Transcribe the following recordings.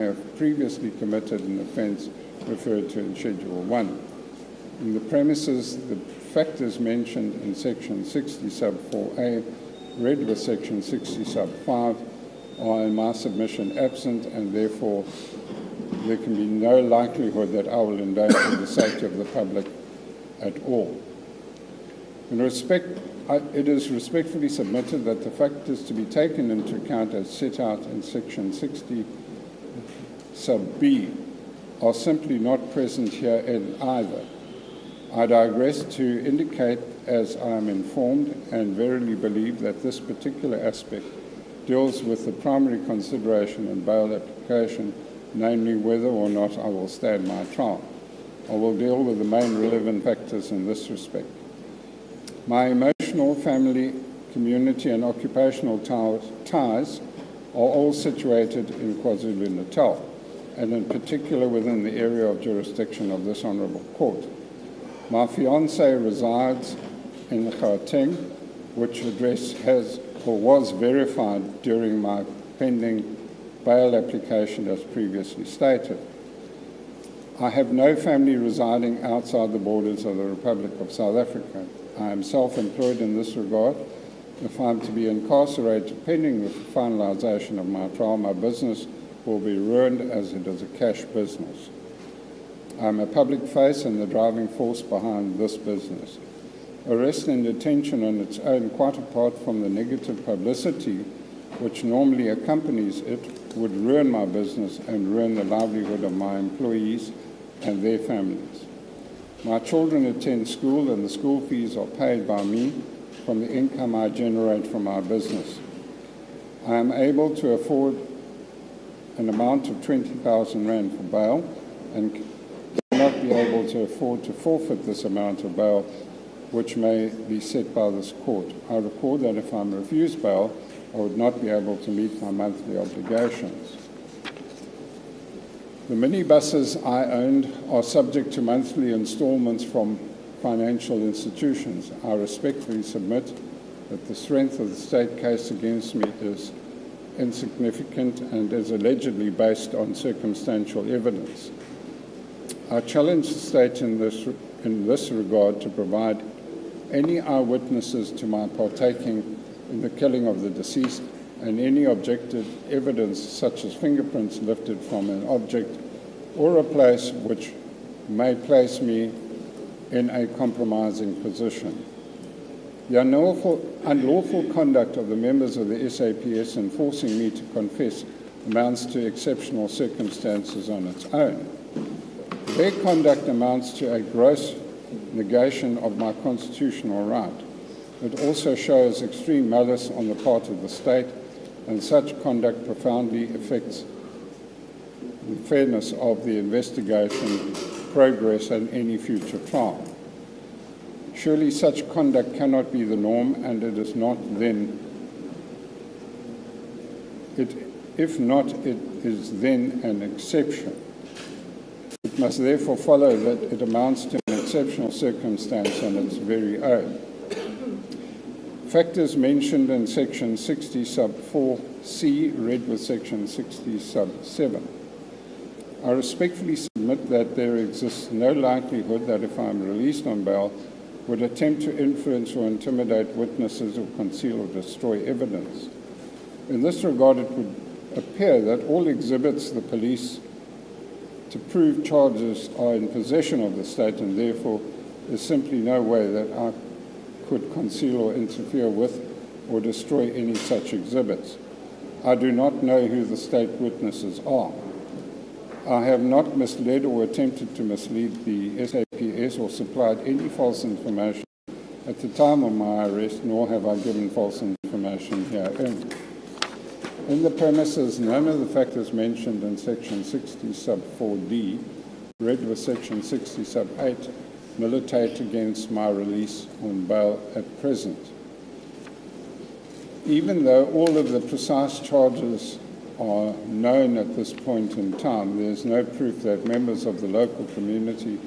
have previously committed an offence referred to in Schedule 1. In the premises, the factors mentioned in Section 60 sub 4A, read with Section 60 sub 5, are in my submission absent, and therefore there can be no likelihood that I will endanger the safety of the public at all. It is respectfully submitted that the factors to be taken into account as set out in Section 60 sub B are simply not present here in either. I digress to indicate, as I am informed and verily believe, that this particular aspect deals with the primary consideration in bail application, namely whether or not I will stand my trial. I will deal with the main relevant factors in this respect. My emotional, family, community and occupational ties are all situated in KwaZulu-Natal, and in particular within the area of jurisdiction of this Honourable Court. My fiancé resides in Gauteng, which address has or was verified during my pending bail application as previously stated. I have no family residing outside the borders of the Republic of South Africa. I am self-employed in this regard. If I am to be incarcerated pending the finalisation of my trial, my business will be ruined as it is a cash business. I am a public face and the driving force behind this business. Arrest and detention on its own, quite apart from the negative publicity which normally accompanies it, would ruin my business and ruin the livelihood of my employees and their families. My children attend school and the school fees are paid by me from the income I generate from my business. I am able to afford an amount of 20,000 Rand for bail and cannot be able to afford to forfeit this amount of bail, which may be set by this court. I record that if I'm refused bail, I would not be able to meet my monthly obligations. The minibuses I owned are subject to monthly instalments from financial institutions. I respectfully submit that the strength of the state case against me is insignificant and is allegedly based on circumstantial evidence. I challenge the state in this regard to provide any eyewitnesses to my partaking in the killing of the deceased and any objective evidence such as fingerprints lifted from an object or a place which may place me in a compromising position. The unlawful conduct of the members of the SAPS in forcing me to confess amounts to exceptional circumstances on its own. Their conduct amounts to a gross negation of my constitutional right. It also shows extreme malice on the part of the state, and such conduct profoundly affects the fairness of the investigation, progress, and any future trial. Surely such conduct cannot be the norm, and it is not then. If not, it is then an exception. It must therefore follow that it amounts to an exceptional circumstance on its very own. Factors mentioned in Section 60 sub 4C, read with Section 60 sub 7. I respectfully submit that there exists no likelihood that if I am released on bail, would attempt to influence or intimidate witnesses or conceal or destroy evidence. In this regard, it would appear that all exhibits the police to prove charges are in possession of the state, and therefore there's simply no way that I could conceal or interfere with or destroy any such exhibits. I do not know who the state witnesses are. I have not misled or attempted to mislead the SAPS or supplied any false information at the time of my arrest, nor have I given false information herein. In the premises, none of the factors mentioned in Section 60 sub 4D, read with Section 60 sub 8, militate against my release on bail at present. Even though all of the precise charges are known at this point in time, there's no proof that members of the local community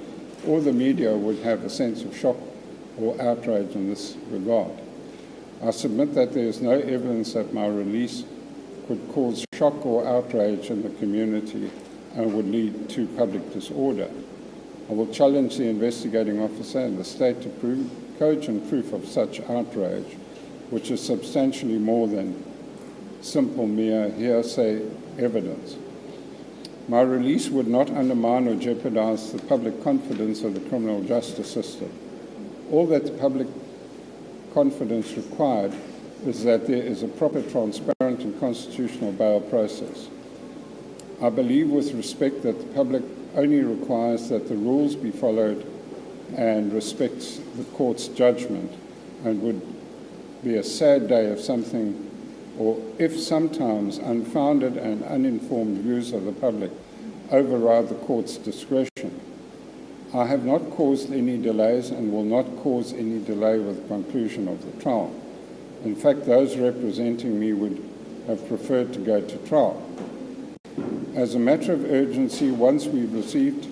or the media would have a sense of shock or outrage in this regard. I submit that there is no evidence that my release could cause shock shock or outrage in the community and would lead to public disorder. I will challenge the investigating officer and the state to prove cogent proof of such outrage, which is substantially more than simple mere hearsay evidence. My release would not undermine or jeopardize the public confidence of the criminal justice system. All that the public confidence required is that there is a proper, transparent and constitutional bail process. I believe with respect that the public only requires that the rules be followed and respects the court's judgment, and would be a sad day if something, or if sometimes unfounded and uninformed views of the public override the court's discretion. I have not caused any delays and will not cause any delay with the conclusion of the trial. In fact, those representing me would have preferred to go to trial. As a matter of urgency, once we've received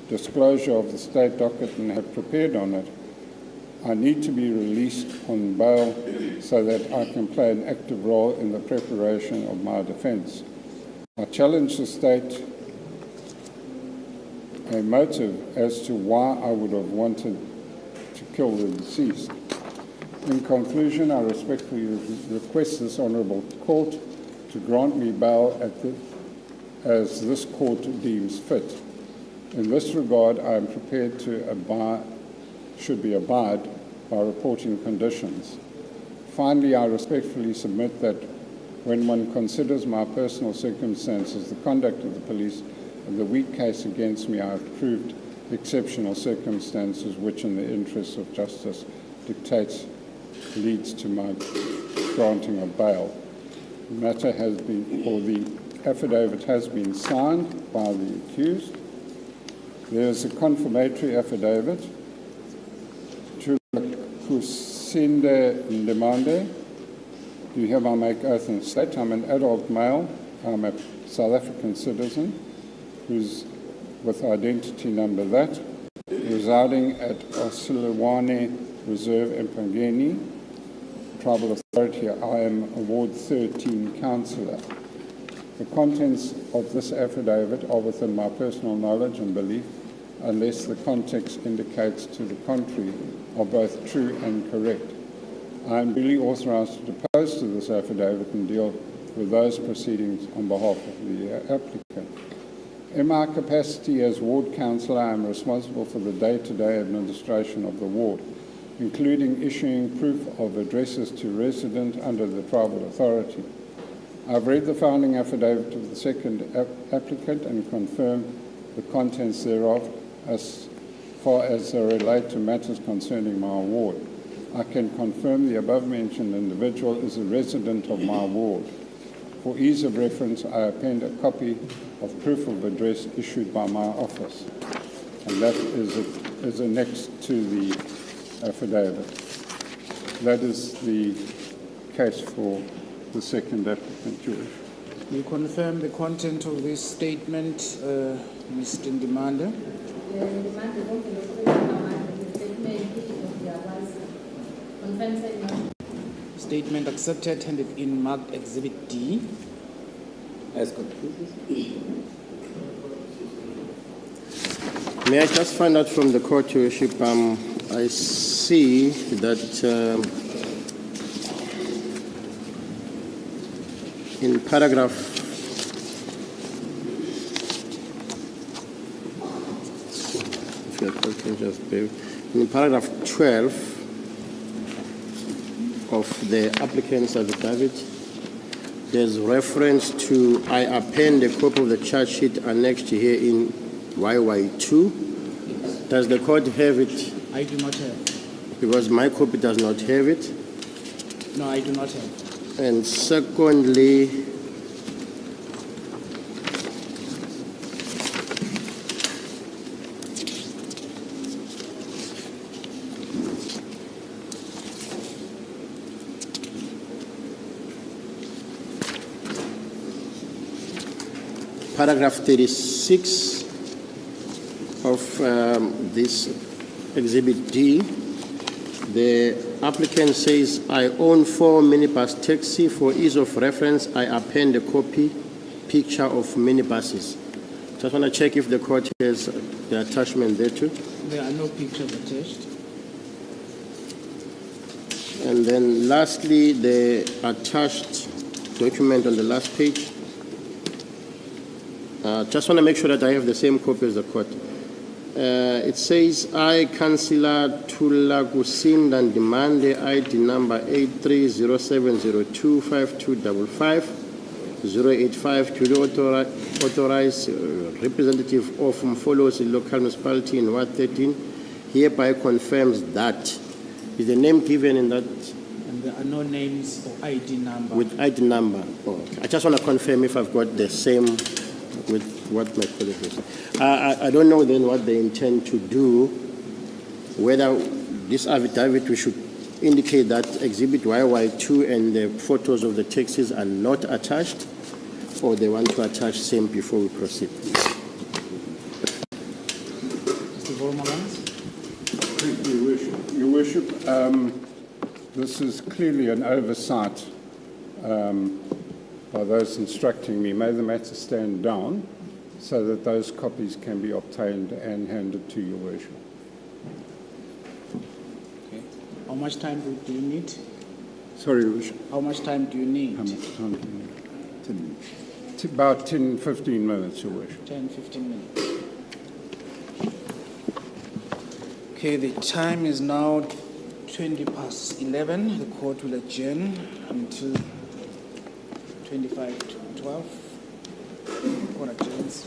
disclosure of the state docket and have prepared on it, I need to be released on bail so that I can play an active role in the preparation of my defence. I challenge the state a motive as to why I would have wanted to kill the deceased. In conclusion, I respectfully request this Honourable Court to grant me bail as this court deems fit. In this regard, I am prepared to abide by reporting conditions. Finally, I respectfully submit that when one considers my personal circumstances, the conduct of the police, and the weak case against me, I have proved exceptional circumstances which, in the interests of justice, dictates leads to my granting of bail. The matter has been, or the affidavit has been signed by the accused. There is a confirmatory affidavit to Kusinde Ndemande. Do you hereby make oath and state I'm an adult male, I'm a South African citizen who's with identity number that, residing at Osilwane Reserve in Pangeni, Tribal Authority. I am a Ward 13 councillor. The contents of this affidavit are within my personal knowledge and belief, unless the context indicates to the contrary, are both true and correct. I am duly authorised to depose to this affidavit and deal with those proceedings on behalf of the applicant. In my capacity as ward councillor, I am responsible for the day-to-day administration of the ward, including issuing proof of addresses to residents under the tribal authority. I've read the founding affidavit of the second applicant and confirm the contents thereof as far as they relate to matters concerning my ward. I can confirm the above-mentioned individual is a resident of my ward. For ease of reference, I append a copy of proof of address issued by my office, and that is annexed to the affidavit. That is the case for the second applicant, George. You confirm the content of this statement, Mr. Ndemande? Statement accepted, handed in marked Exhibit D. As May I just find out from the court, Your Worship, I see that in paragraph in paragraph 12 of the applicant's affidavit, there's reference to I append a copy of the charge sheet annexed here in YY2. Does the court have it? I do not have. Because my copy does not have it. No, I do not have. And secondly, paragraph 36 of this Exhibit D, the applicant says, I own 4 minibus taxi. For ease of reference, I append a copy picture of minibuses. Just want to check if the court has the attachment there too. There are no pictures attached. And then lastly, the attached document on the last page. Just want to make sure that I have the same copy as the court. It says, I, Councillor Tulagusinda Ndimande, ID number 8307025255, 085, to authorize representative of Mfolozi local municipality in Ward 13, hereby confirms that. Is the name given in that? And there are no names or ID number. With ID number. Oh, okay. I just want to confirm if I've got the same with what my colleague was saying. I don't know then what they intend to do, whether this affidavit we should indicate that Exhibit YY2 and the photos of the taxis are not attached, or they want to attach same before we proceed. Mr. Volmalans? Thank you, Your Worship. This is clearly an oversight by those instructing me. May the matter stand down so that those copies can be obtained and handed to Your Worship. Okay. How much time do you need? Sorry, Your Worship. How much time do you need? How much time do you need? 10 minutes. About 10, 15 minutes, Your Worship. 10, 15 minutes. Okay, the time is now 20 past 11. The court will adjourn until 25 to 12. Court adjourns.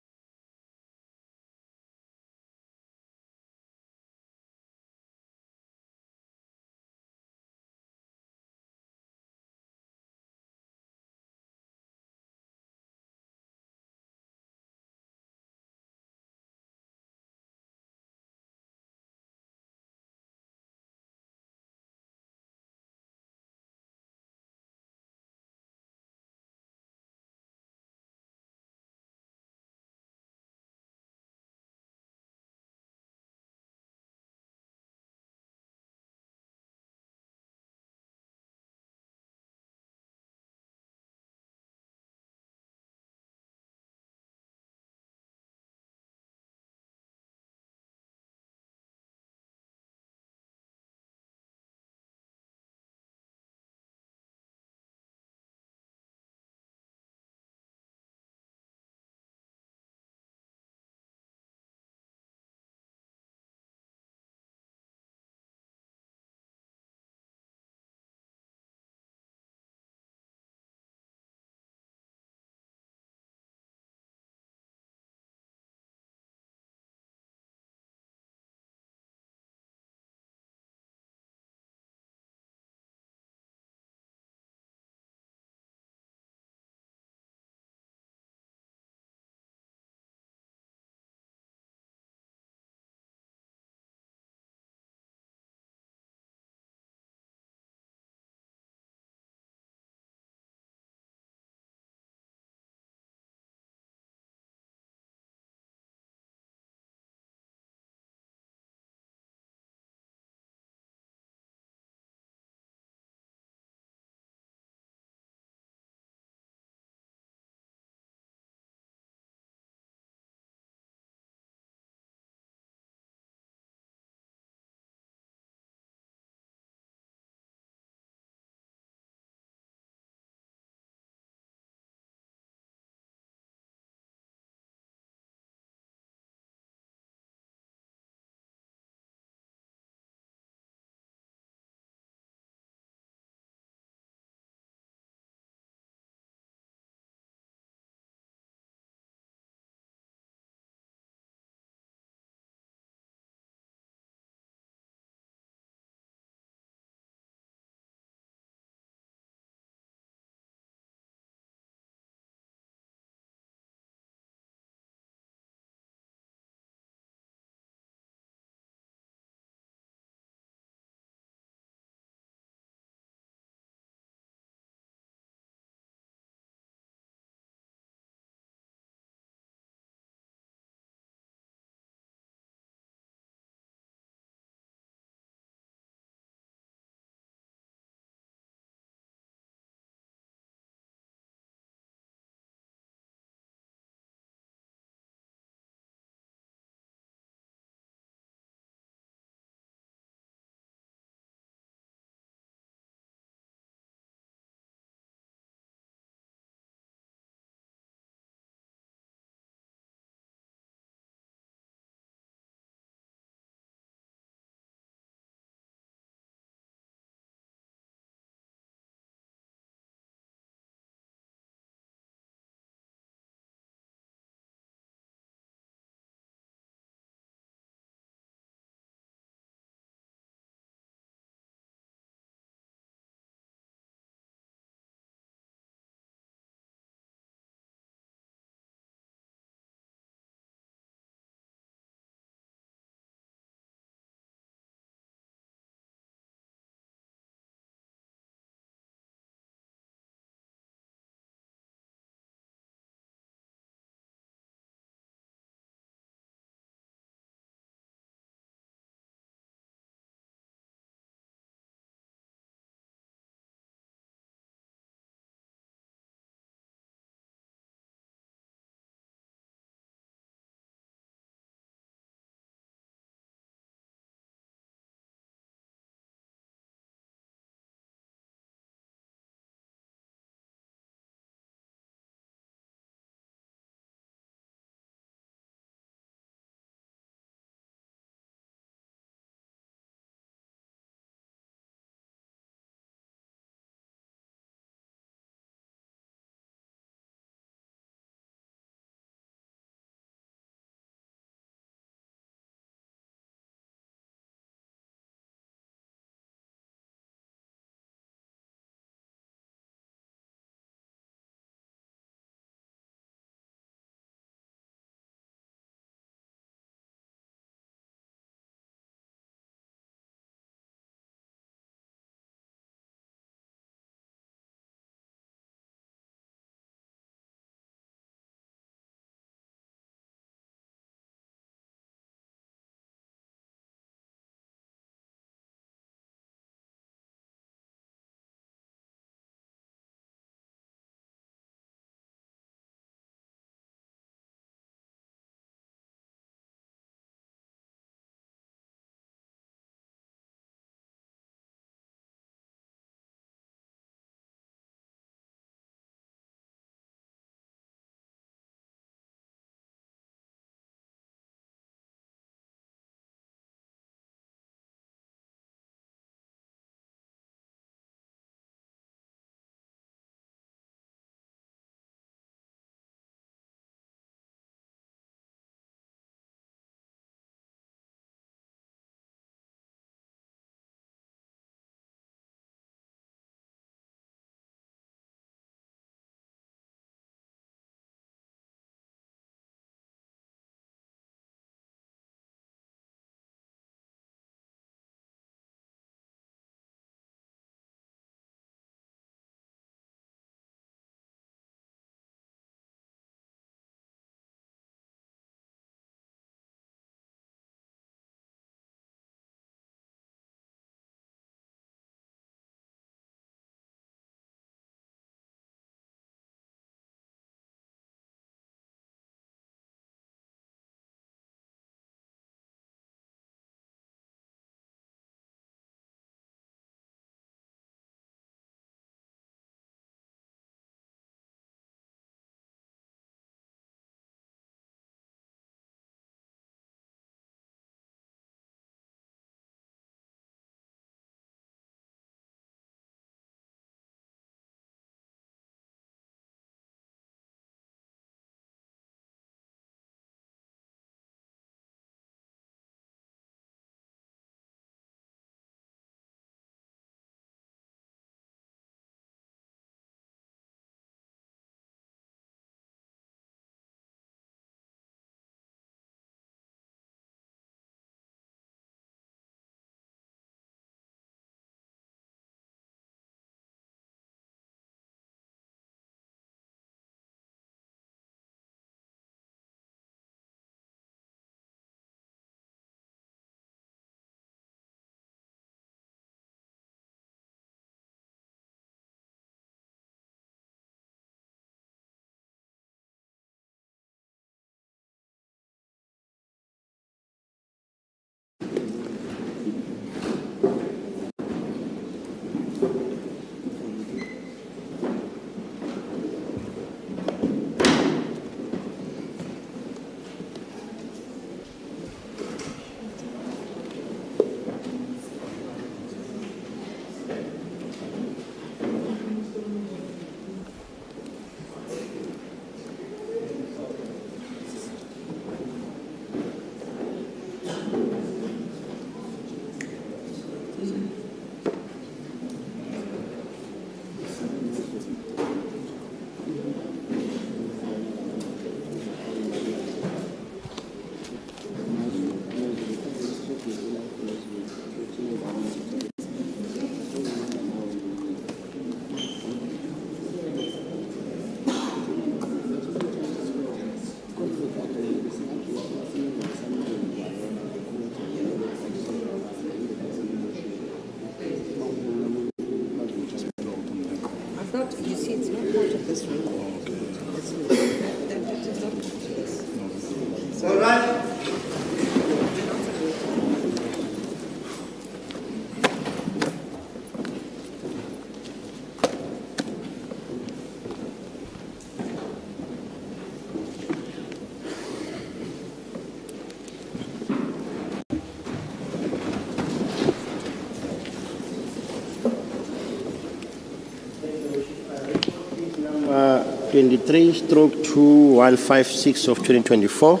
23/2156 of 2024.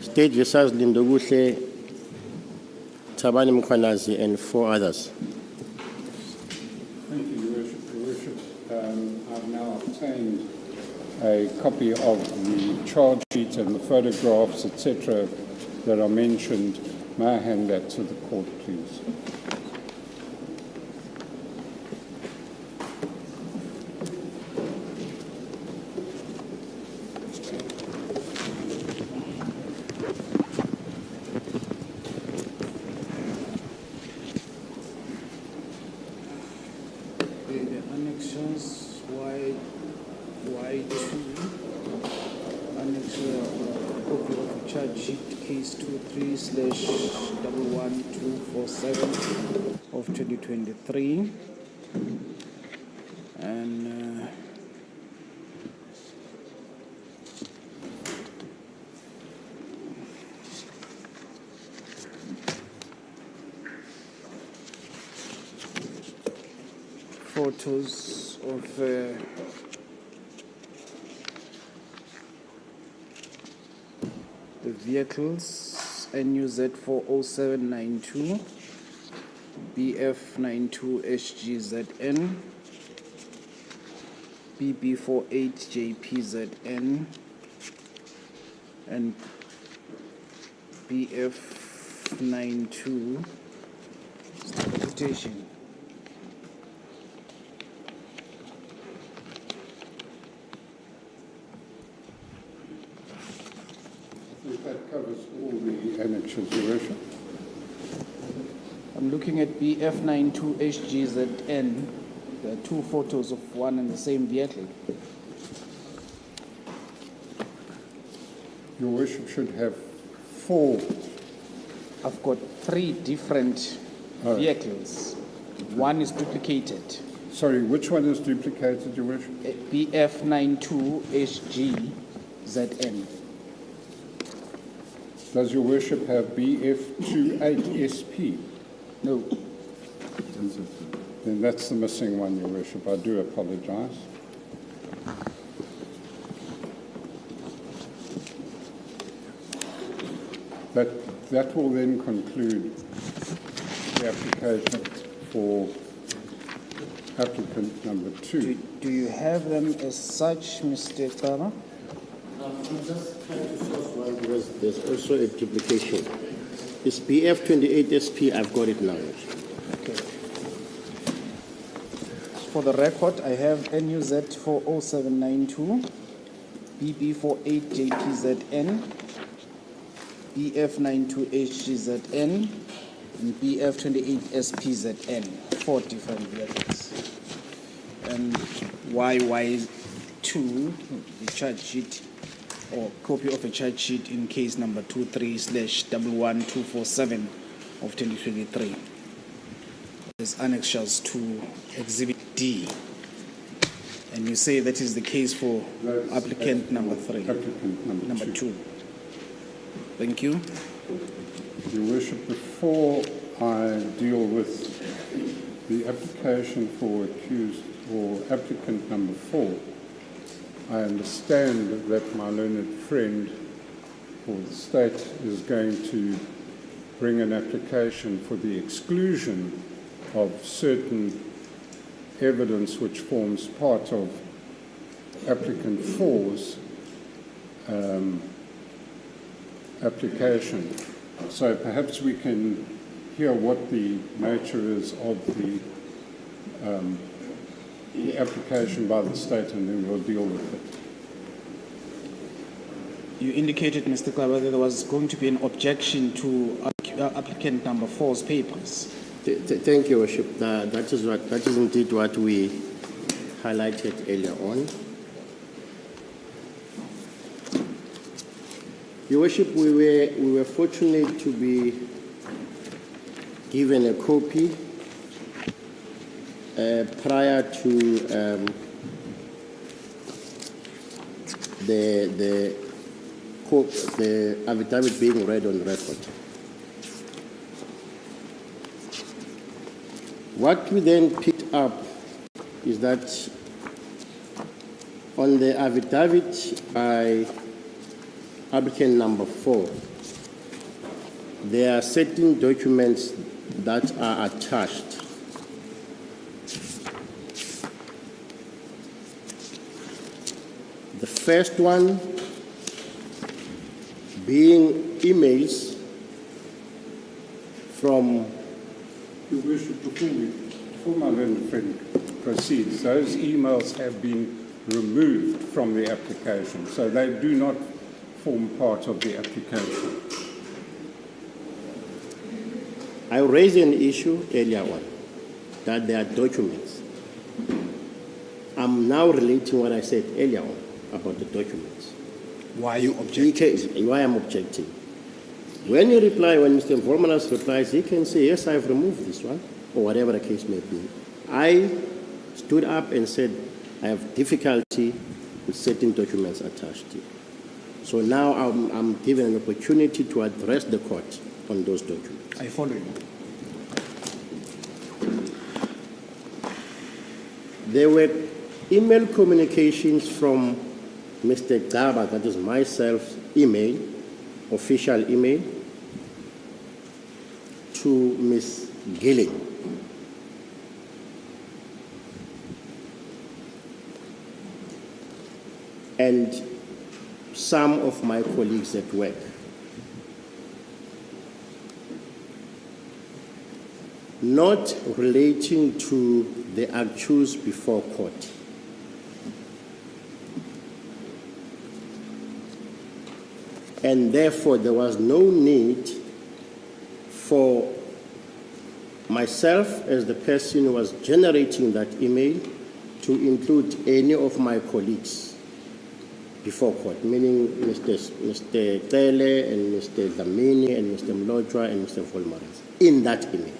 State versus Lindoguhle, Tabani Mkhwanazi, and 4 others. Thank you, Your Worship. I've now obtained a copy of the charge sheet and the photographs, etc., that are mentioned. May I hand that to the court, please? The annexures Y2, annexure copy of charge sheet case 23/11247 of 2023, and photos of the vehicles NUZ 40792, BF92SGZN, BB48JPZN, and BF92 quotation. That covers all the annexures, Your Worship. I'm looking at BF92SGZN. There are 2 photos of one and the same vehicle. Your Worship should have 4. I've got 3 different vehicles. One is duplicated. Sorry, which one is duplicated, Your Worship? BF92SGZN. Does Your Worship have BF28SP? No, Then that's the missing one, Your Worship. I do apologize. That will then conclude the application for applicant number 2. do you have them as such, Mr. Kama? I'm just trying to source one because there's also a duplication. It's BF28SP, I've got it now. Okay. For the record, I have NUZ 40792, BB48JPZN, BF92HGZN, and BF28SPZN, 4 different vehicles. And YY2, the charge sheet, or copy of a charge sheet in case number 23/11247 of 2023. There's annexures to Exhibit D. And you say that is the case for applicant number 3. Applicant number 2. 2. Thank you. Your Worship, before I deal with the application for accused or applicant number 4, I understand that my learned friend for the state is going to bring an application for the exclusion of certain evidence which forms part of applicant 4's application. So perhaps we can hear what the nature is of the application by the state, and then we'll deal with it. You indicated, Mr. Klaba, that there was going to be an objection to applicant number 4's papers. Thank you, Worship. That is indeed what we highlighted earlier on. Your Worship, we were fortunate to be given a copy prior to the affidavit being read on record. What we then picked up is that On the affidavit by applicant number 4, there are certain documents that are attached. The first one being emails from You wish to before my learned friend proceeds, those emails have been removed from the application, so they do not form part of the application. I raised an issue earlier on that there are documents. I'm now relating what I said earlier on about the documents. Why are you objecting? Why I'm objecting. When you reply, when Mr. Vormanas replies, he can say, yes, I've removed this one, or whatever the case may be. I stood up and said, I have difficulty with certain documents attached here. So now I'm given an opportunity to address the court on those documents. I follow you. There were email communications from Mr. Gaba, that is myself's email, official email, to Ms. Gilling. And some of my colleagues at work. Not relating to the accused before court. And therefore, there was no need for myself, as the person who was generating that email, to include any of my colleagues before court, meaning Mr. Tele and Mr. Dlamini and Mr. Mlodra and Mr. Volmarans, in that email.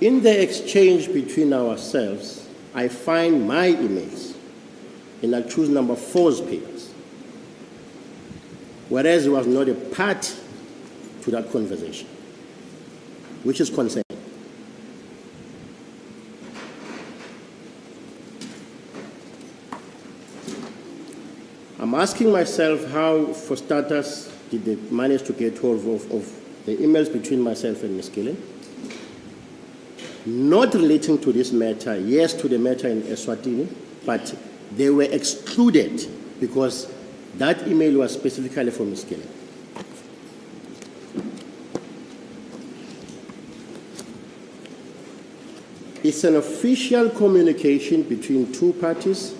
In the exchange between ourselves, I find my emails in accused number 4's papers, whereas he was not a party to that conversation, which is concerning. I'm asking myself how, for starters, did they manage to get hold of the emails between myself and Ms. Gillen? Not relating to this matter, yes, to the matter in Eswatini, but they were excluded because that email was specifically for Ms. Gillen. It's an official communication between two parties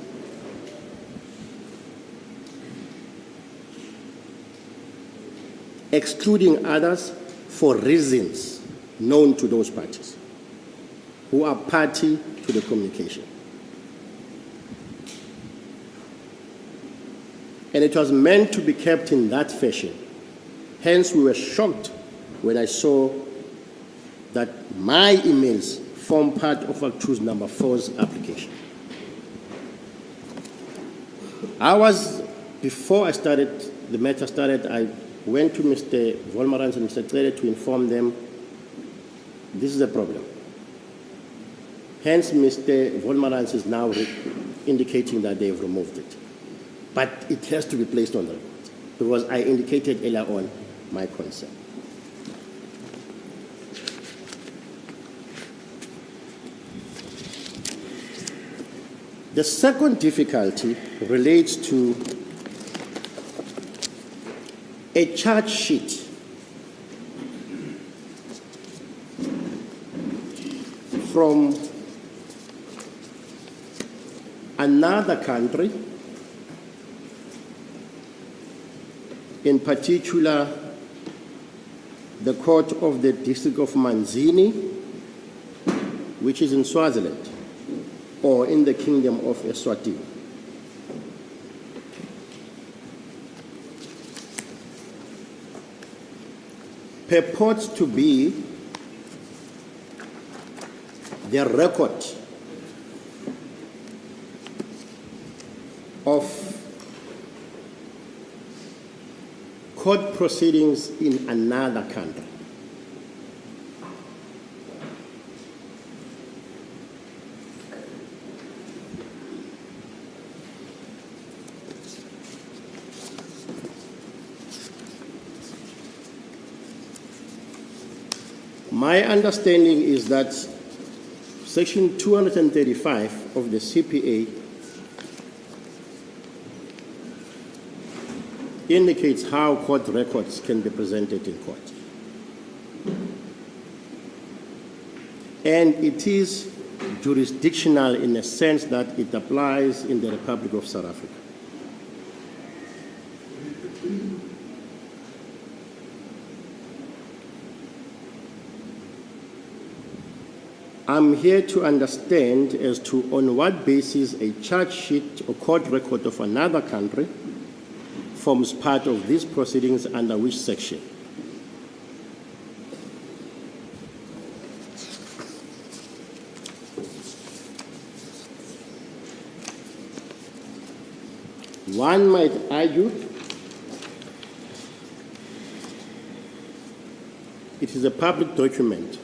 excluding others for reasons known to those parties who are party to the communication. And it was meant to be kept in that fashion. Hence, we were shocked when I saw that my emails form part of accused number 4's application. Before the matter started, I went to Mr. Volmarans and Mr. Tere to inform them this is a problem. Hence, Mr. Volmarans is now indicating that they have removed it. But it has to be placed on the record, because I indicated earlier on my concern. The second difficulty relates to a charge sheet from another country, in particular the court of the District of Manzini, which is in Swaziland, or in the Kingdom of Eswatini. Purports to be the record of court proceedings in another country. My understanding is that Section 235 of the CPA indicates how court records can be presented in court. And it is jurisdictional in a sense that it applies in the Republic of South Africa. I'm here to understand as to on what basis a charge sheet or court record of another country forms part of these proceedings under which section. One might argue it is a public document.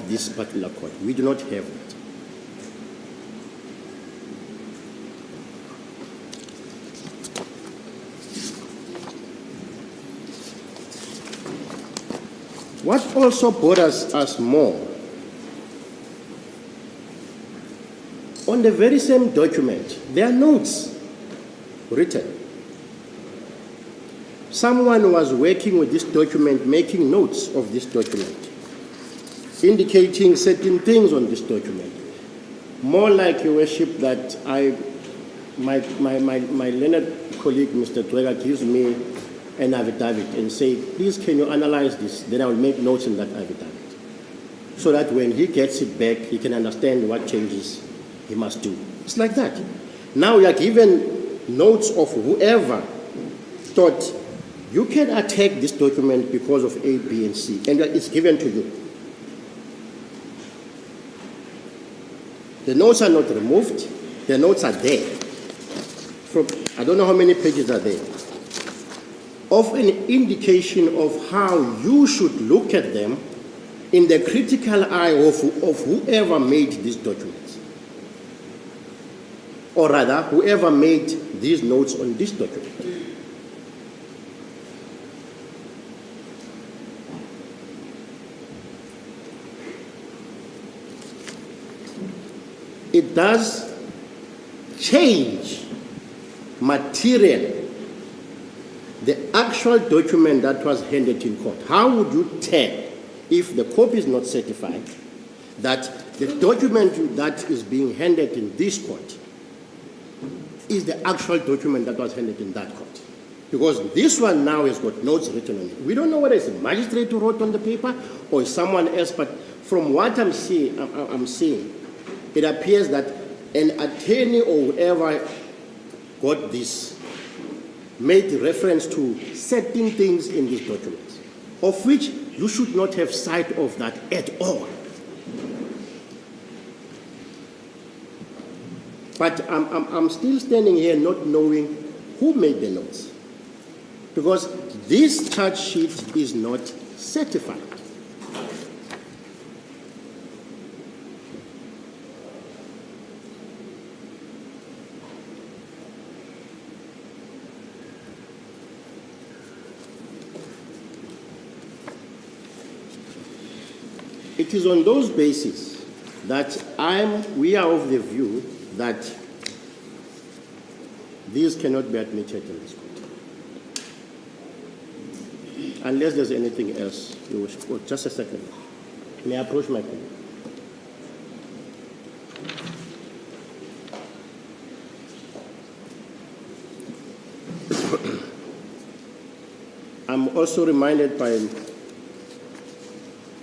This particular court. We do not have it. What also bothers us more, on the very same document, there are notes written. Someone was working with this document, making notes of this document, indicating certain things on this document. More like, Your Worship, that my learned colleague, Mr. Twega, gives me an affidavit and say, please can you analyze this? Then I will make notes in that affidavit. So that when he gets it back, he can understand what changes he must do. It's like that. Now we are given notes of whoever thought you can attack this document because of A, B, and C, and it's given to you. The notes are not removed. The notes are there. I don't know how many pages are there, of an indication of how you should look at them in the critical eye of whoever made these documents. Or rather, whoever made these notes on this document. It does change materially the actual document that was handed in court. How would you tell, if the copy is not certified, that the document that is being handed in this court is the actual document that was handed in that court? Because this one now has got notes written on it. We don't know whether it's a magistrate who wrote on the paper or someone else, but from what I'm seeing, it appears that an attorney or whoever got this made reference to certain things in these documents, of which you should not have sight of that at all. But I'm still standing here not knowing who made the notes, because this charge sheet is not certified. It is on those bases that we are of the view that these cannot be admitted in this court. Unless there's anything else you wish. Oh, just a second. May I approach my colleague? I'm also reminded by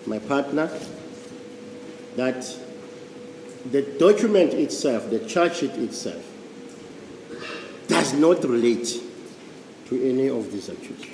my partner that the document itself, the charge sheet itself, does not relate to any of these accused.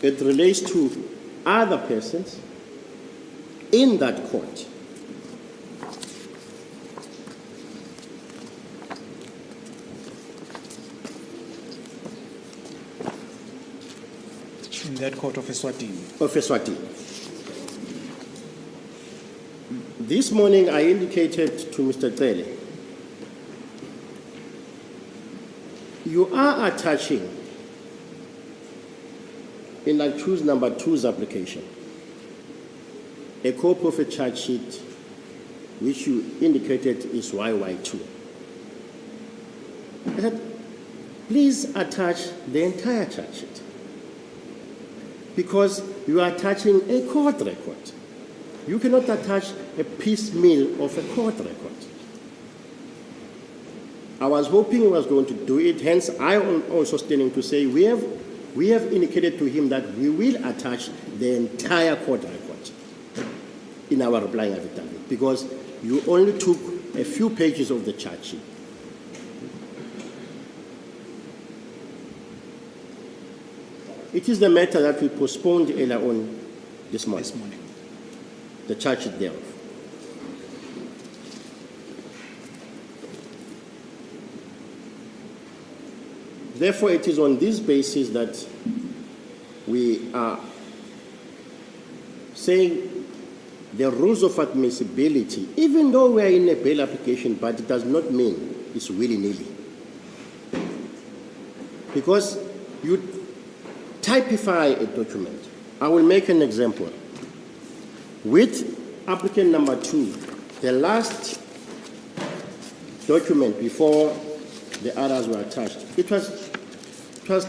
It relates to other persons in that court. In that court of Eswatini. Of Eswatini. This morning I indicated to Mr. Tele, you are attaching in like choose number 2's application a copy of a charge sheet which you indicated is YY2. I said, please attach the entire charge sheet because you are attaching a court record. You cannot attach a piecemeal of a court record. I was hoping he was going to do it, hence I am also standing to say we have indicated to him that we will attach the entire court record in our replying affidavit because you only took a few pages of the charge sheet. It is the matter that we postponed earlier on this morning. The charge sheet thereof. Therefore, it is on this basis that we are saying the rules of admissibility, even though we are in a bail application, but it does not mean it's willy-nilly. Because you typify a document. I will make an example. With applicant number 2, the last document before the others were attached, it was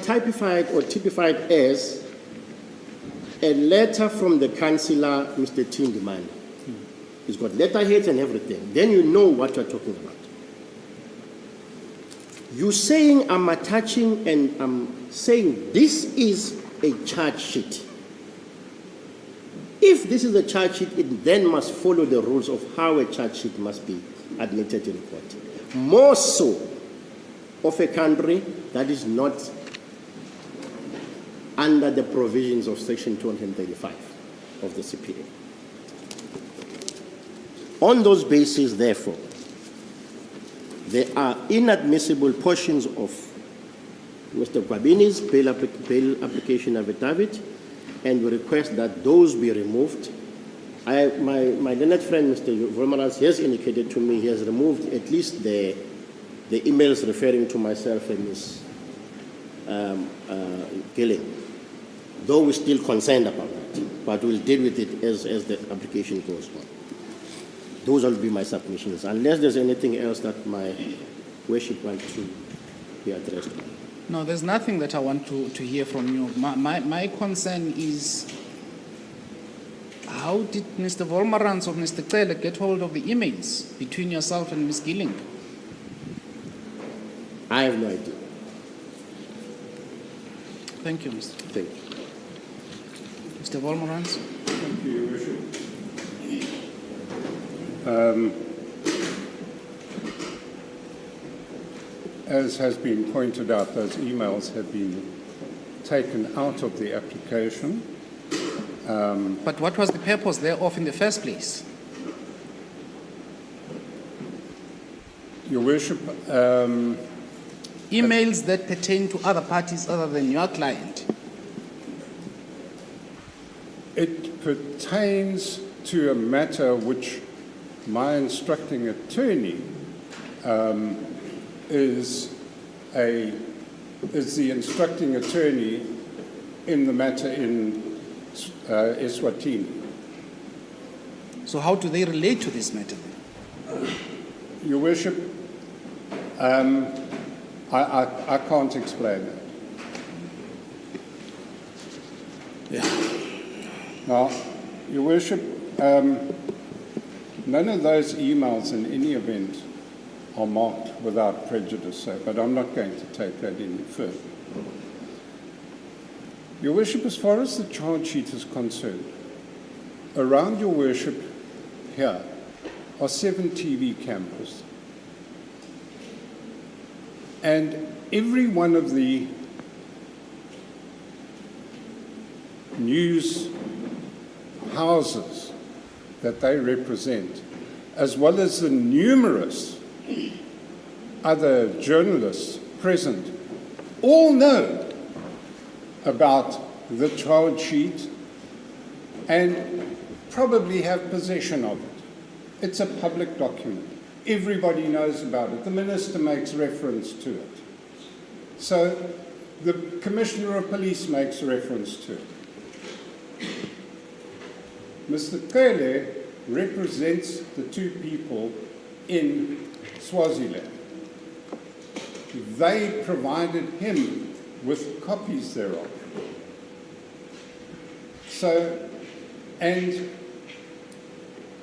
typified or typified as a letter from the councillor, Mr. Tindimani. It's got letterheads and everything. Then you know what you're talking about. You saying I'm attaching and I'm saying this is a charge sheet. If this is a charge sheet, it then must follow the rules of how a charge sheet must be admitted in court. More so of a country that is not under the provisions of Section 235 of the CPA. On those bases, therefore, there are inadmissible portions of Mr. Kwabini's bail application affidavit, and we request that those be removed. My learned friend, Mr. Vollmerans, has indicated to me he has removed at least the emails referring to myself and Ms. Gilling, though we're still concerned about that, but we'll deal with it as the application goes on. Those will be my submissions, unless there's anything else that my worship wants to be addressed on. No, there's nothing that I want to hear from you. My concern is, how did Mr. Vollmerans or Mr. Tele get hold of the emails between yourself and Ms. Gilling? I have no idea. Thank you, Mr. Thank you. Mr. Vollmerans. Thank you, Your Worship. As has been pointed out, those emails have been taken out of the application. But what was the purpose thereof in the first place? Your Worship, Emails that pertain to other parties other than your client. it pertains to a matter which my instructing attorney is the instructing attorney in the matter in Eswatini. So how do they relate to this matter? Your Worship, I can't explain that. Yeah. Now, Your Worship, none of those emails in any event are marked without prejudice, but I'm not going to take that any further. Your Worship, as far as the charge sheet is concerned, around Your Worship here are 7 TV cameras. And every one of the news houses that they represent, as well as the numerous other journalists present, all know about the charge sheet and probably have possession of it. It's a public document. Everybody knows about it. The minister makes reference to it. So the Commissioner of Police makes reference to it. Mr. Cele represents the two people in Swaziland. They provided him with copies thereof. So, and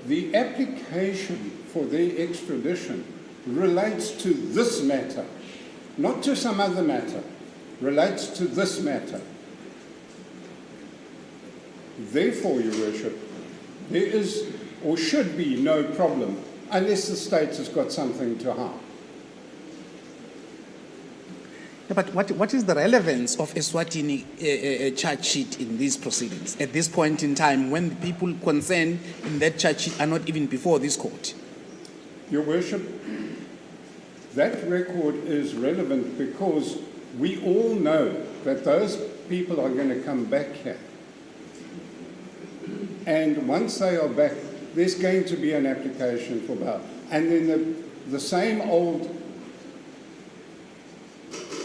the application for their extradition relates to this matter, not to some other matter, relates to this matter. Therefore, Your Worship, there is or should be no problem unless the state has got something to hide. Yeah, but what is the relevance of a charge sheet in these proceedings at this point in time when the people concerned in that charge sheet are not even before this court? Your Worship, that record is relevant because we all know that those people are going to come back here. And once they are back, there's going to be an application for bail. And then the same old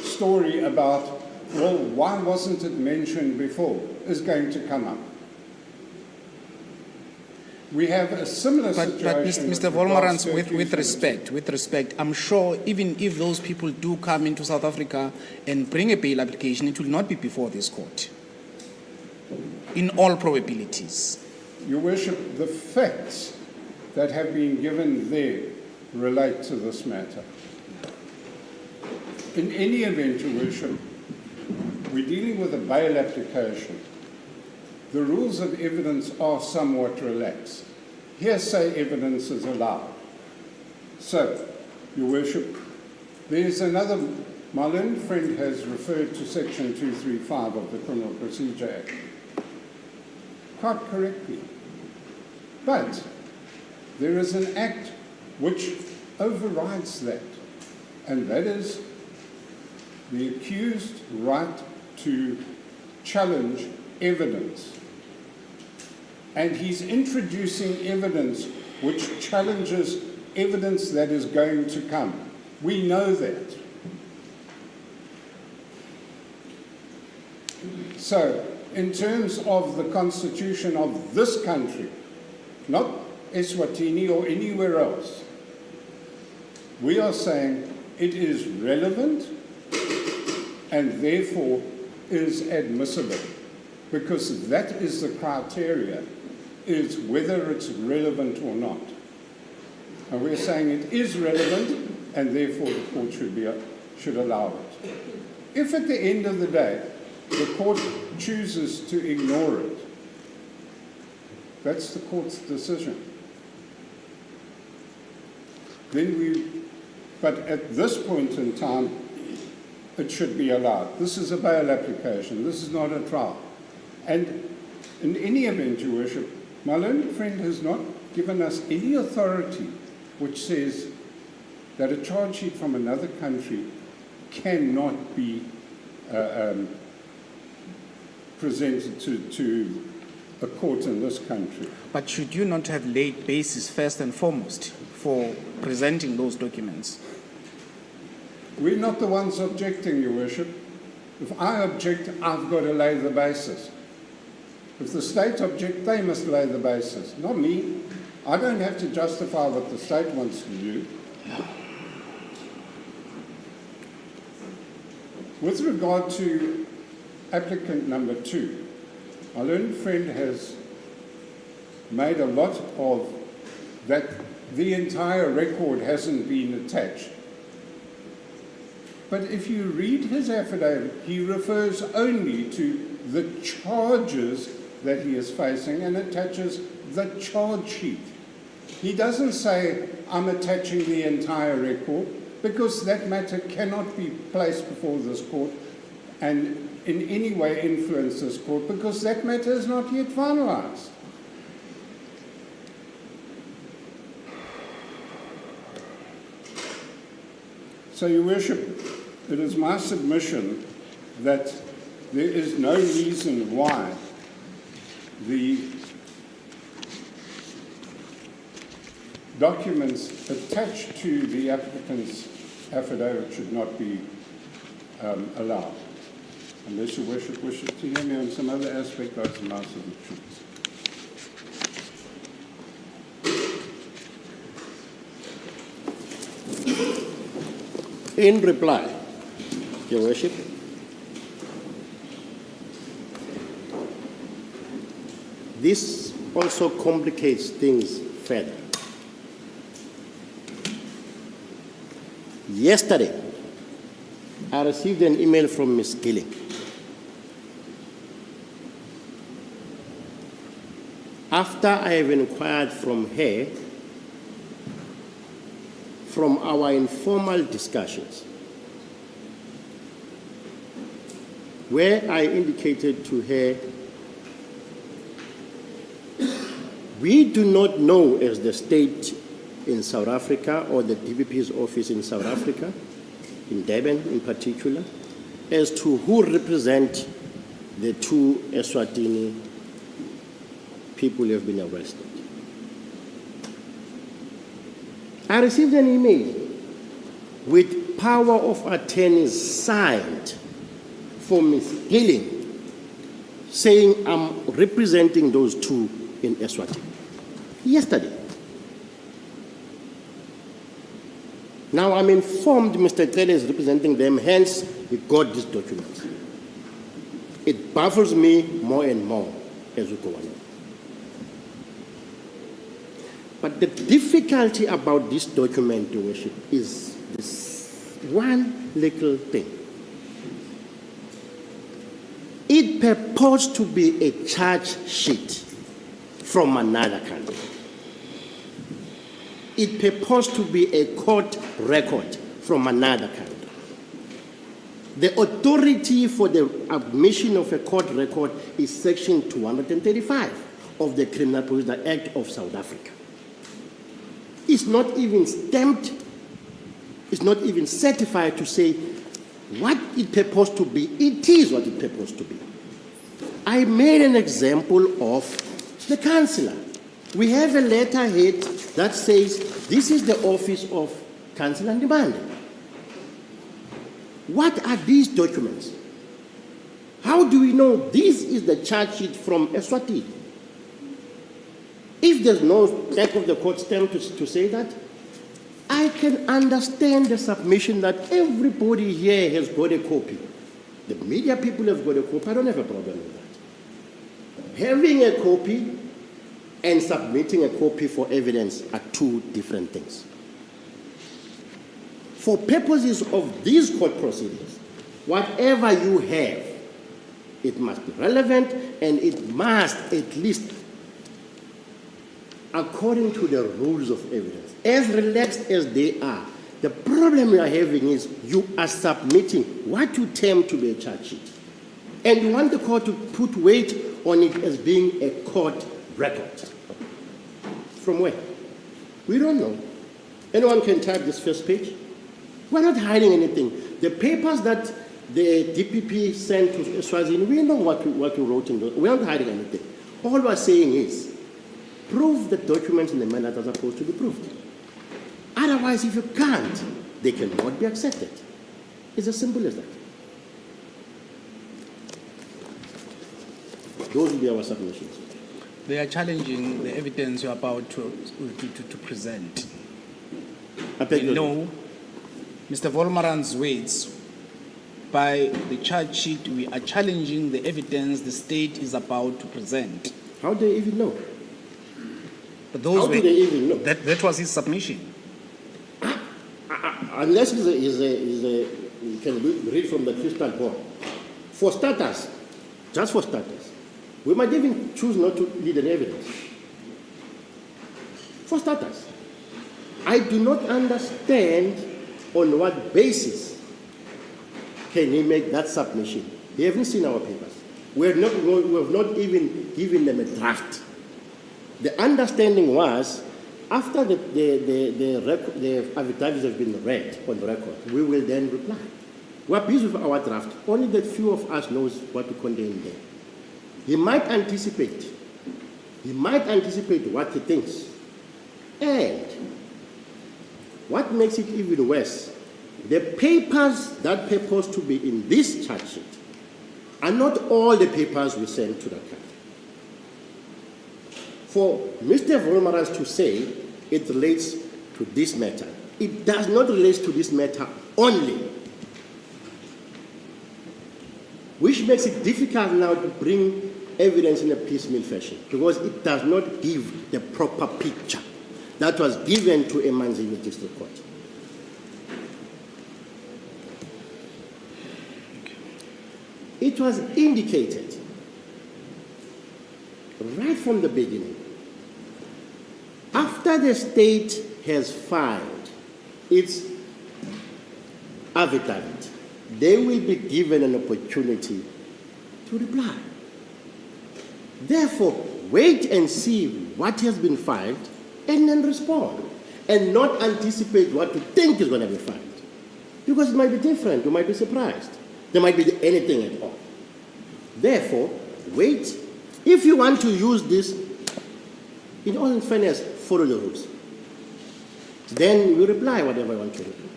story about, well, why wasn't it mentioned before, is going to come up. We have a similar situation. But Mr. Volmarans, with respect, I'm sure even if those people do come into South Africa and bring a bail application, it will not be before this court, in all probabilities. Your Worship, the facts that have been given there relate to this matter. In any event, Your Worship, we're dealing with a bail application. The rules of evidence are somewhat relaxed. Hearsay evidence is allowed. So, Your Worship, there's another, my learned friend has referred to Section 235 of the Criminal Procedure Act, quite correctly. But there is an act which overrides that, and that is the accused's right to challenge evidence. And he's introducing evidence which challenges evidence that is going to come. We know that. So, in terms of the constitution of this country, not Eswatini or anywhere else, we are saying it is relevant and therefore is admissible, because that is the criteria, is whether it's relevant or not. And we're saying it is relevant and therefore the court should allow it. If at the end of the day the court chooses to ignore it, that's the court's decision. But at this point in time, it should be allowed. This is a bail application. This is not a trial. And in any event, Your Worship, my learned friend has not given us any authority which says that a charge sheet from another country cannot be presented to a court in this country. But should you not have laid basis first and foremost for presenting those documents? We're not the ones objecting, Your Worship. If I object, I've got to lay the basis. If the state object, they must lay the basis, not me. I don't have to justify what the state wants to do. With regard to applicant number 2, my learned friend has made a lot of that the entire record hasn't been attached. But if you read his affidavit, he refers only to the charges that he is facing and attaches the charge sheet. He doesn't say, I'm attaching the entire record, because that matter cannot be placed before this court and in any way influence this court, because that matter is not yet finalized. So, Your Worship, it is my submission that there is no reason why the documents attached to the applicant's affidavit should not be allowed. Unless Your Worship wishes to hear me on some other aspect, that's my submission. In reply, Your Worship, this also complicates things further. Yesterday, I received an email from Ms. Gilling after I have inquired from her from our informal discussions, where I indicated to her, we do not know as the state in South Africa or the DPP's office in South Africa, in Durban in particular, as to who represent the two Eswatini people who have been arrested. I received an email with power of attorneys signed for Ms. Gilling saying I'm representing those two in Eswatini. Yesterday. Now I'm informed Mr. Tibz is representing them, hence we got these documents. It baffles me more and more as we go on. But the difficulty about this document, Your Worship, is this one little thing. It purports to be a charge sheet from another country. It purports to be a court record from another country. The authority for the admission of a court record is Section 235 of the Criminal Procedure Act of South Africa. It's not even stamped, it's not even certified to say what it purports to be. It is what it purports to be. I made an example of the councillor. We have a letterhead that says this is the office of Councillor Ndibande. What are these documents? How do we know this is the charge sheet from Eswatini? If there's no back of the court stamp to say that, I can understand the submission that everybody here has got a copy. The media people have got a copy. I don't have a problem with that. Having a copy and submitting a copy for evidence are two different things. For purposes of these court proceedings, whatever you have, it must be relevant and it must at least, according to the rules of evidence, as relaxed as they are, the problem we are having is you are submitting what you term to be a charge sheet. And you want the court to put weight on it as being a court record. From where? We don't know. Anyone can type this first page. We're not hiding anything. The papers that the DPP sent to Eswatini, we know what we wrote in those. We're not hiding anything. All we're saying is, prove the documents in the manner that are supposed to be proved. Otherwise, if you can't, they cannot be accepted. It's as simple as that. Those will be our submissions. They are challenging the evidence you're about to present. No. Mr. Volmaran's words, by the charge sheet, we are challenging the evidence the state is about to present. How do they even know? But those How do they even know? That was his submission. Unless you can read from the crystal ball. For starters, just for starters, we might even choose not to lead an evidence. For starters, I do not understand on what basis can he make that submission? They haven't seen our papers. We have not even given them a draft. The understanding was, after the affidavits have been read on the record, we will then reply. We are busy with our draft. Only that few of us knows what to contain there. He might anticipate. He might anticipate what he thinks. And what makes it even worse, the papers that purpose to be in this charge sheet are not all the papers we sent to the court. For Mr. Volmaras to say it relates to this matter, it does not relate to this matter only, which makes it difficult now to bring evidence in a piecemeal fashion, because it does not give the proper picture that was given to Emanzini District Court. It was indicated right from the beginning, after the state has filed its affidavit, they will be given an opportunity to reply. Therefore, wait and see what has been filed and then respond, and not anticipate what you think is going to be filed. Because it might be different, you might be surprised. There might be anything at all. Therefore, wait. If you want to use this, in all fairness, follow the rules. Then you reply whatever you want to reply.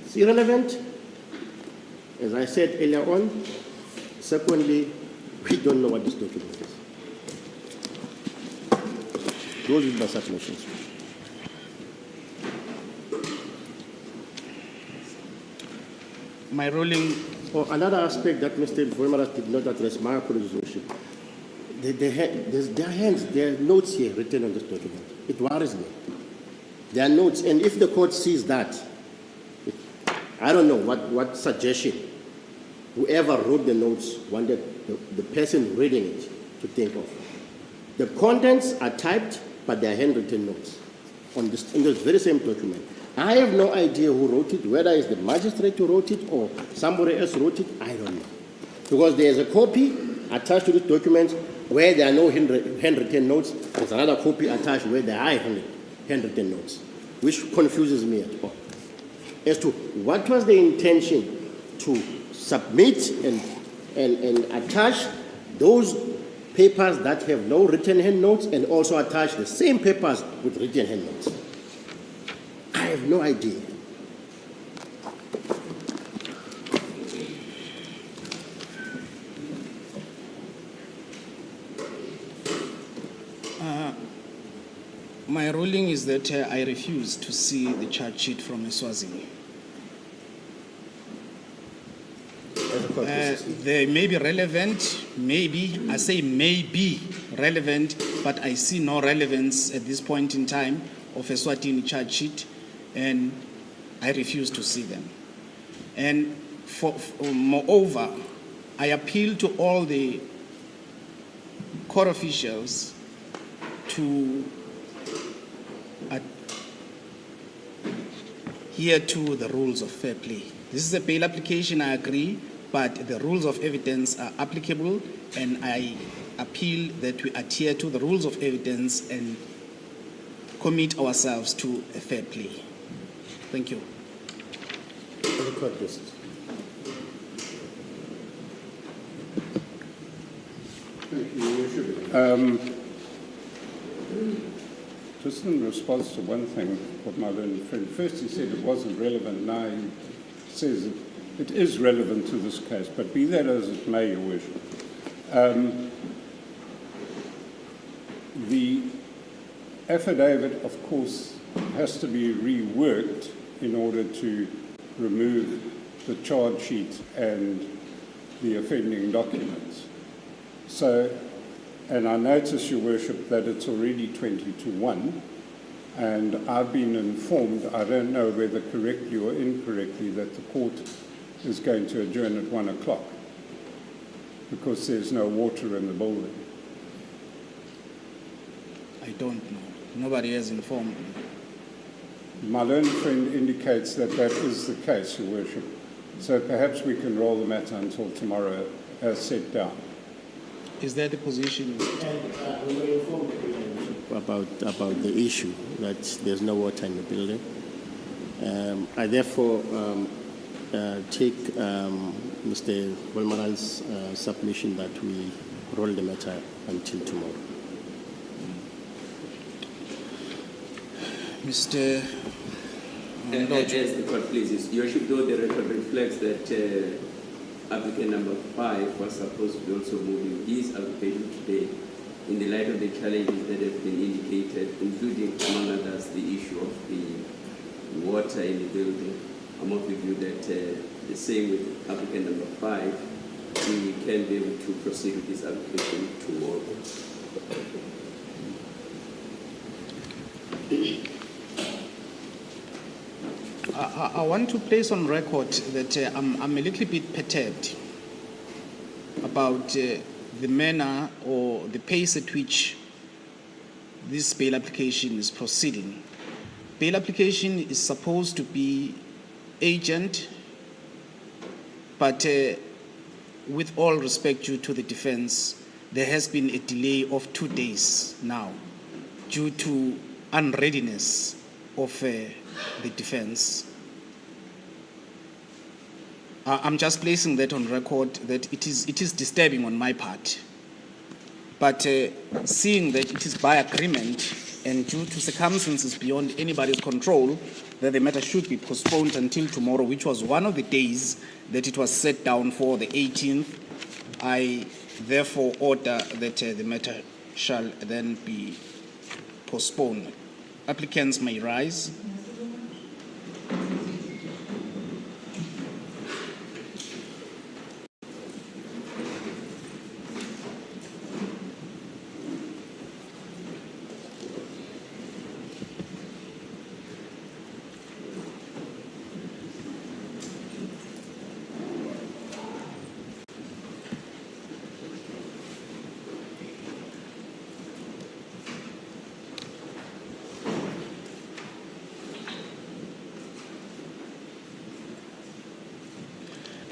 It's irrelevant, as I said earlier on. Secondly, we don't know what this document is. Those are my submissions. My ruling. Another aspect that Mr. Volmaras did not address, my apologies, Worship. There are notes here written on this document. It worries me. There are notes, and if the court sees that, I don't know what suggestion whoever wrote the notes wanted the person reading it to think of. The contents are typed, but they are handwritten notes in this very same document. I have no idea who wrote it, whether it's the magistrate who wrote it or somebody else wrote it, I don't know. Because there's a copy attached to this document where there are no handwritten notes. There's another copy attached where there are handwritten notes, which confuses me at all. As to what was the intention to submit and attach those papers that have no written hand notes and also attach the same papers with written hand notes. I have no idea. My ruling is that I refuse to see the charge sheet from Eswazini. They may be relevant, maybe, I say may be relevant, but I see no relevance at this point in time of Eswatini charge sheet, and I refuse to see them. And moreover, I appeal to all the court officials to adhere to the rules of fair play. This is a bail application, I agree, but the rules of evidence are applicable, and I appeal that we adhere to the rules of evidence and commit ourselves to a fair play. Thank you. Thank you, Your Worship. Just in response to one thing, what my learned friend, first he said it wasn't relevant, now he says it is relevant to this case, but be that as it may, Your Worship. The affidavit, of course, has to be reworked in order to remove the charge sheet and the offending documents. So, and I notice, Your Worship, that it's already 20-1, and I've been informed, I don't know whether correctly or incorrectly, that the court is going to adjourn at 1 o'clock because there's no water in the building. I don't know. Nobody has informed me. My learned friend indicates that that is the case, Your Worship. So perhaps we can roll the matter until tomorrow as set down. Is that the position? And we were informed about the issue that there's no water in the building. I therefore take Mr. Volmaran's submission that we roll the matter until tomorrow. Mr. As the court pleases, Your Worship, though the record reflects that applicant number 5 was supposed to be also moving his application today, in the light of the challenges that have been indicated, including, among others, the issue of the water in the building, I'm of the view that the same with applicant number 5, we can be able to proceed with this application tomorrow. I want to place on record that I'm a little bit perturbed about the manner or the pace at which this bail application is proceeding. Bail application is supposed to be urgent, but with all respect due to the defense, there has been a delay of 2 days now due to unreadiness of the defense. I'm just placing that on record that it is disturbing on my part. But seeing that it is by agreement and due to circumstances beyond anybody's control, that the matter should be postponed until tomorrow, which was one of the days that it was set down for, the 18th, I therefore order that the matter shall then be postponed. Applicants may rise.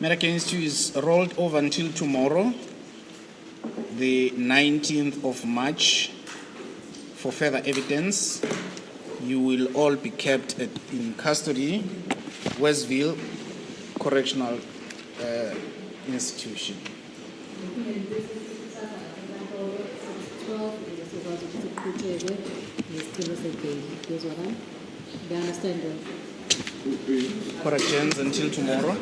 Matter against you is rolled over until tomorrow, the 19th of March, for further evidence. You will all be kept in custody, Westville Correctional Institution. Corrections until tomorrow.